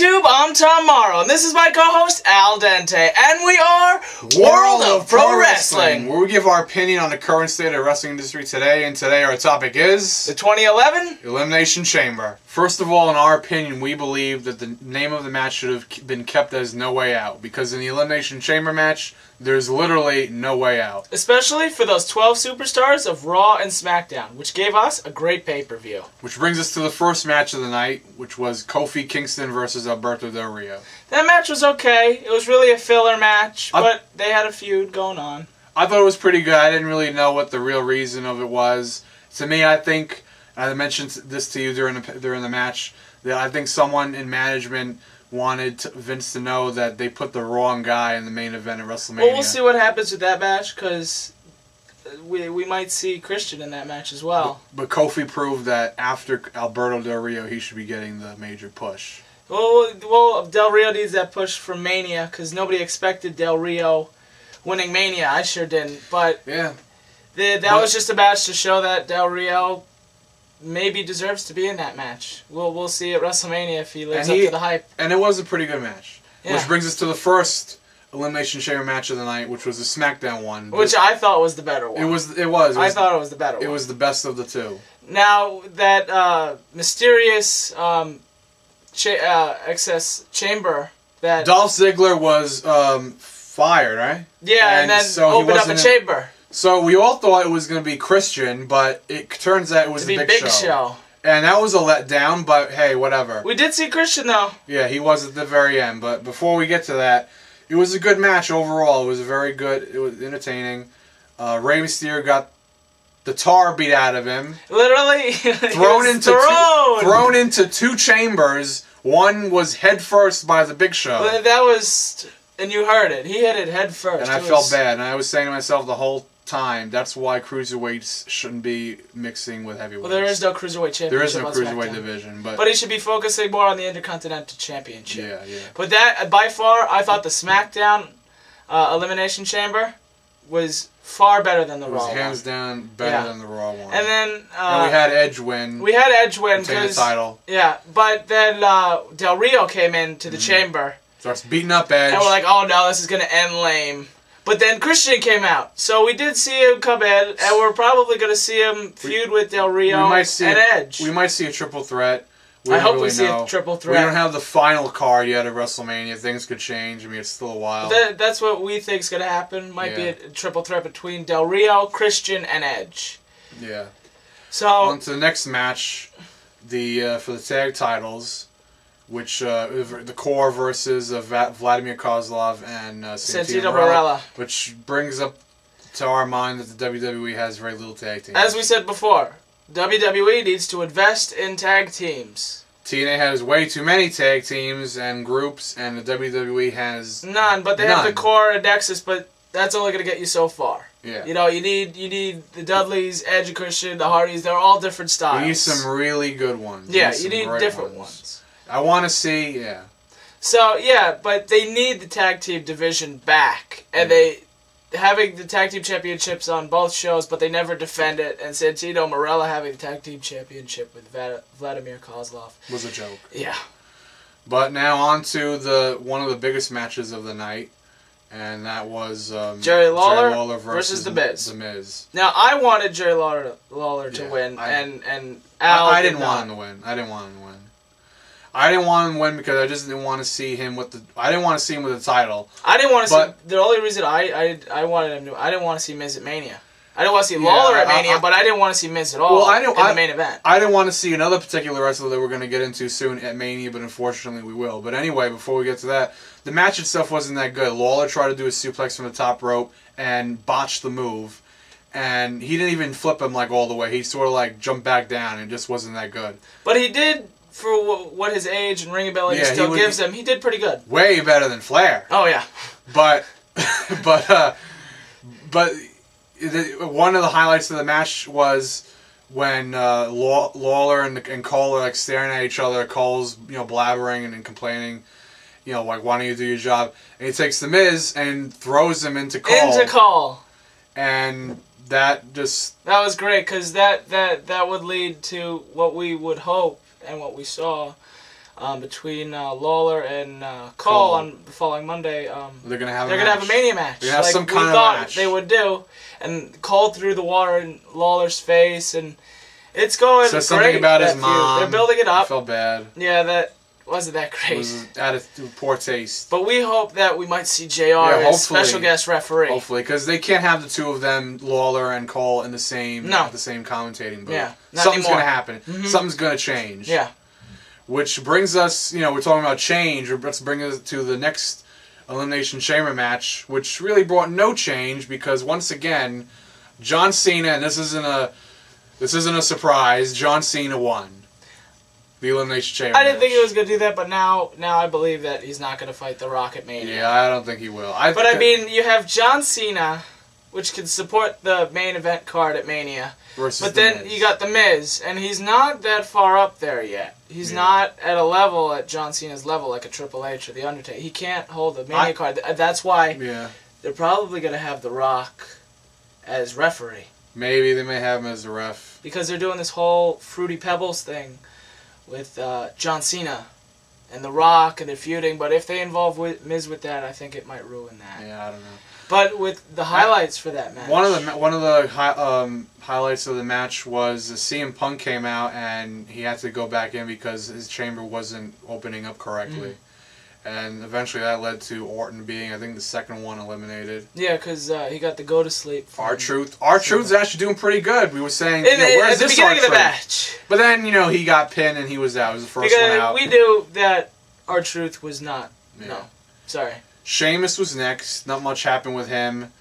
YouTube? I'm Tom Morrow, and this is my co-host Al Dente, and we are World of Pro Wrestling, where we give our opinion on the current state of the wrestling industry today, and today our topic is the 2011 Elimination Chamber. First of all, in our opinion, we believe that the name of the match should have been kept as No Way Out, because in the Elimination Chamber match, there's literally no way out. Especially for those 12 superstars of Raw and SmackDown, which gave us a great pay-per-view. Which brings us to the first match of the night, which was Kofi Kingston versus Alberto Del Rio. That match was okay. It was really a filler match, but they had a feud going on. I thought it was pretty good. I didn't really know what the real reason of it was. To me, I think, I mentioned this to you during the match, that I think someone in management wanted Vince to know that they put the wrong guy in the main event at WrestleMania. Well, we'll see what happens with that match, because we might see Christian in that match as well. But Kofi proved that after Alberto Del Rio, he should be getting the major push. Well, Del Rio needs that push for Mania, because nobody expected Del Rio winning Mania. I sure didn't. But yeah, that was just a match to show that Del Rio maybe deserves to be in that match. We'll see at WrestleMania if he lives up to the hype. And it was a pretty good match. Yeah. Which brings us to the first Elimination Chamber match of the night, which was the SmackDown one. Which I thought was the better one. It was. I thought it was the better one. It was the best of the two. Now, that mysterious excess chamber that Dolph Ziggler was fired, right? Yeah, and then so opened up a chamber. So we all thought it was going to be Christian, but it turns out it was the Big Show. And that was a letdown, but hey, whatever. We did see Christian, though. Yeah, he was at the very end. But before we get to that, it was a good match overall. It was very good. It was entertaining. Rey Mysterio got the tar beat out of him. Literally. thrown into two chambers. One was head first by the Big Show. Well, that was... And you heard it. He hit it head first. And I felt bad. And I was saying to myself the whole time, that's why cruiserweights shouldn't be mixing with heavyweights. Well, there is no cruiserweight championship. There is no cruiserweight division. But he should be focusing more on the Intercontinental Championship. Yeah, yeah. But that, by far, I thought the SmackDown Elimination Chamber was far better than the Raw one. It was hands down better than the Raw one. And then... and we had Edge win. We had Edge win because... the title. Yeah, but then Del Rio came into the chamber. Starts beating up Edge. And we're like, oh no, this is going to end lame. But then Christian came out. So we did see him come in, and we're probably going to see him feud with Del Rio and Edge. We might see a triple threat. I hope we see a triple threat. We don't have the final card yet at WrestleMania. Things could change. I mean, it's still a while. That's what we think is going to happen. Might be a triple threat between Del Rio, Christian, and Edge. Yeah. So on to the next match, for the tag titles, which the Core versus Vladimir Kozlov and Santino Marella, which brings up to our mind that the WWE has very little tag teams. As we said before, WWE needs to invest in tag teams. TNA has way too many tag teams and groups, and the WWE has none. But they have the Core and Nexus, but that's only going to get you so far. Yeah. You know, you need the Dudleys, Edge and Christian, the Hardys. They're all different styles. You need some really good ones. Yeah, you need different ones. I want to see, yeah. So, yeah, but they need the tag team division back. And having the tag team championships on both shows, but they never defend it. And Santino Marella having the tag team championship with Vladimir Kozlov was a joke. Yeah. But now on to one of the biggest matches of the night. And that was Jerry Lawler versus The Miz. The Miz. Now, I wanted Jerry Lawler to win, and Al I didn't want him to win. I didn't want him to win. I didn't want him to win because I just didn't want to see him with the. I didn't want to see him with the title. I didn't want to see. The only reason I wanted him to. I didn't want to see Miz at Mania. I didn't want to see Lawler at Mania, but I didn't want to see Miz at all in the main event. I didn't want to see another particular wrestler that we're going to get into soon at Mania, but unfortunately we will. But anyway, before we get to that, the match itself wasn't that good. Lawler tried to do a suplex from the top rope and botched the move, and he didn't even flip him like all the way. He sort of like jumped back down and just wasn't that good. But he did, for what his age and ring ability still gives him, he did pretty good. Way better than Flair. Oh yeah. But one of the highlights of the match was when Lawler and Cole are like staring at each other. Cole's blabbering and complaining, like, why don't you do your job? And he takes the Miz and throws him into Cole. And that was great, because that would lead to what we would hope and what we saw. between Lawler and Cole on the following Monday. They're gonna have. They're gonna have a Mania match. They're gonna have some kind we of thought match. they would do, and Cole threw the water in Lawler's face, and it's going Said great. something about his feud. mom. They're building it up. I felt bad. Yeah, that wasn't that great. It was out of poor taste. But we hope that we might see JR as special guest referee. Hopefully, because they can't have the two of them, Lawler and Cole, in the same commentating booth. Yeah, not something's anymore. gonna happen. Something's gonna change. Yeah. Which brings us, we're talking about change. Let's bring us to the next Elimination Chamber match, which really brought no change because once again, John Cena, and this isn't a surprise. John Cena won the Elimination Chamber. I didn't think he was going to do that, but now I believe that he's not going to fight the Rock at Mania. Yeah, I don't think he will. But I mean, you have John Cena, which can support the main event card at Mania. But then you got The Miz, and he's not that far up there yet. He's not at a level, at John Cena's level, like a Triple H or The Undertaker. He can't hold the Mania card. That's why they're probably going to have The Rock as referee. Maybe they may have him as the ref. Because they're doing this whole Fruity Pebbles thing with John Cena and The Rock, and they're feuding. But if they involve Miz with that, I think it might ruin that. Yeah, I don't know. But with the highlights for that match, one of the highlights of the match was CM Punk came out and he had to go back in because his chamber wasn't opening up correctly, and eventually that led to Orton being, I think, the second one eliminated. Yeah, because he got the go to sleep. R-Truth is actually doing pretty good. We were saying, at where's the this beginning of the R-Truth? match, But then he got pinned and he was out. He was the first one out. We knew that R-Truth was not. Yeah. No, sorry. Sheamus was next. Not much happened with him.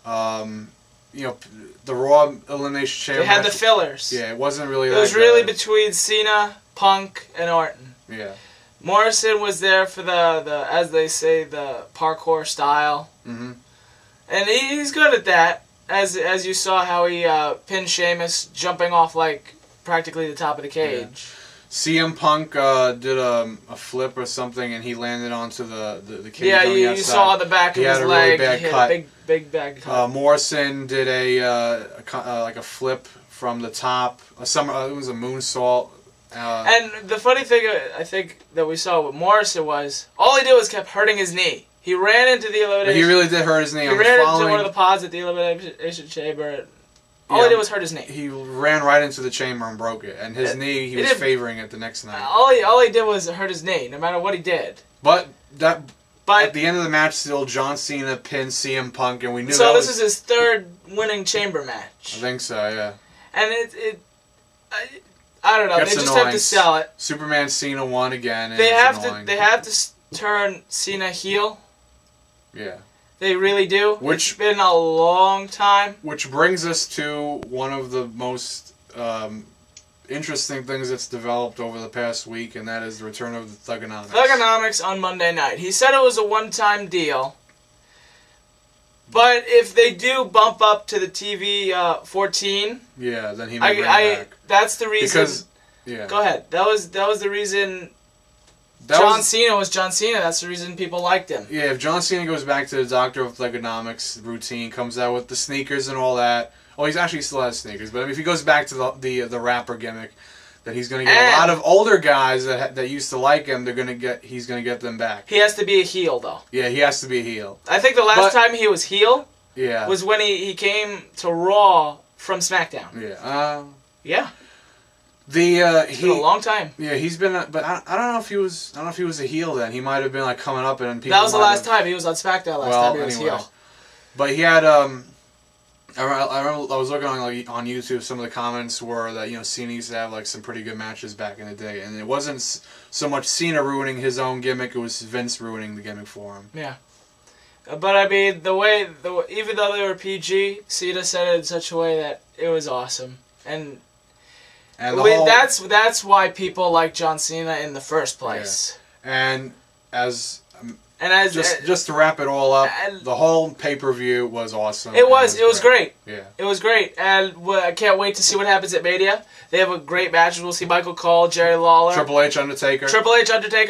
The Raw Elimination Chamber. They had the fillers. Yeah, it wasn't really. It was really between Cena, Punk, and Orton. Yeah. Morrison was there for the as they say, the parkour style. Mm-hmm. And he's good at that. As you saw how he pinned Sheamus jumping off like practically the top of the cage. Yeah. CM Punk did a flip or something, and he landed onto the cage. Yeah, on the you outside. saw the back of his leg. He had a really bad cut. Big bad cut. Morrison did like a flip from the top. It was a moonsault. And the funny thing I think that we saw with Morrison was all he did was kept hurting his knee. He ran into the elimination. But he really did hurt his knee. He ran into one of the pods at the elimination chamber. All he did was hurt his knee. He ran right into the chamber and broke it. And his knee, he was favoring it the next night. All he did was hurt his knee, no matter what he did. But at the end of the match, still, John Cena pinned CM Punk, and we knew so this is his third winning chamber match. I think so, yeah. And I don't know. They just have to sell it. Superman Cena won again. They have to turn Cena heel. Yeah. They really do. It's been a long time. Which brings us to one of the most interesting things that's developed over the past week, and that is the return of the Thugonomics. Thugonomics on Monday night. He said it was a one-time deal. But if they do bump up to the TV 14... Yeah, then he may bring it back. That's the reason... Yeah. Go ahead. That was the reason... John Cena was John Cena. That's the reason people liked him. Yeah, if John Cena goes back to the Doctor of Thugonomics routine, comes out with the sneakers and all that. Oh, he's actually still has sneakers, but if he goes back to the rapper gimmick, then he's going to get a lot of older guys that used to like him. He's going to get them back. He has to be a heel, though. Yeah, he has to be a heel. I think the last time he was heel was when he came to Raw from SmackDown. Yeah. Yeah. It's been a long time. Yeah, he's been, but I don't know if he was. I don't know if he was a heel then. He might have been like coming up and people. That was the last time he was on SmackDown. Last time he was heel. But he had. I remember I was looking on YouTube. Some of the comments were that Cena used to have like some pretty good matches back in the day, and it wasn't so much Cena ruining his own gimmick; it was Vince ruining the gimmick for him. Yeah. But I mean, even though they were PG, Cena said it in such a way that it was awesome, and that's why people like John Cena in the first place. Yeah. Just to wrap it all up, the whole pay-per-view was awesome. It was great. Yeah. It was great, and I can't wait to see what happens at Mania. They have a great match. We'll see Michael Cole, Jerry Lawler, Triple H, Undertaker.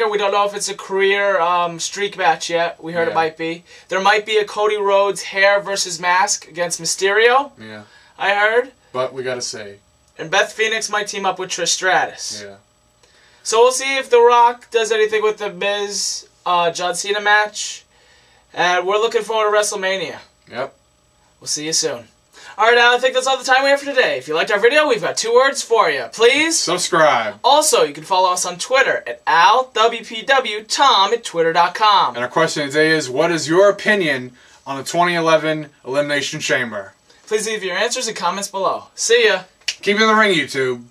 We don't know if it's a career streak match yet. We heard it might be. There might be a Cody Rhodes hair versus mask against Mysterio. Yeah. I heard. But we gotta see. And Beth Phoenix might team up with Trish Stratus. Yeah. So we'll see if The Rock does anything with the Miz John Cena match. And we're looking forward to WrestleMania. Yep. We'll see you soon. Alright, I think that's all the time we have for today. If you liked our video, we've got 2 words for you. Please subscribe. Also, you can follow us on Twitter at AlWPW, Tom at Twitter.com. And our question today is, what is your opinion on the 2011 Elimination Chamber? Please leave your answers and comments below. See ya. Keep it in the ring, YouTube.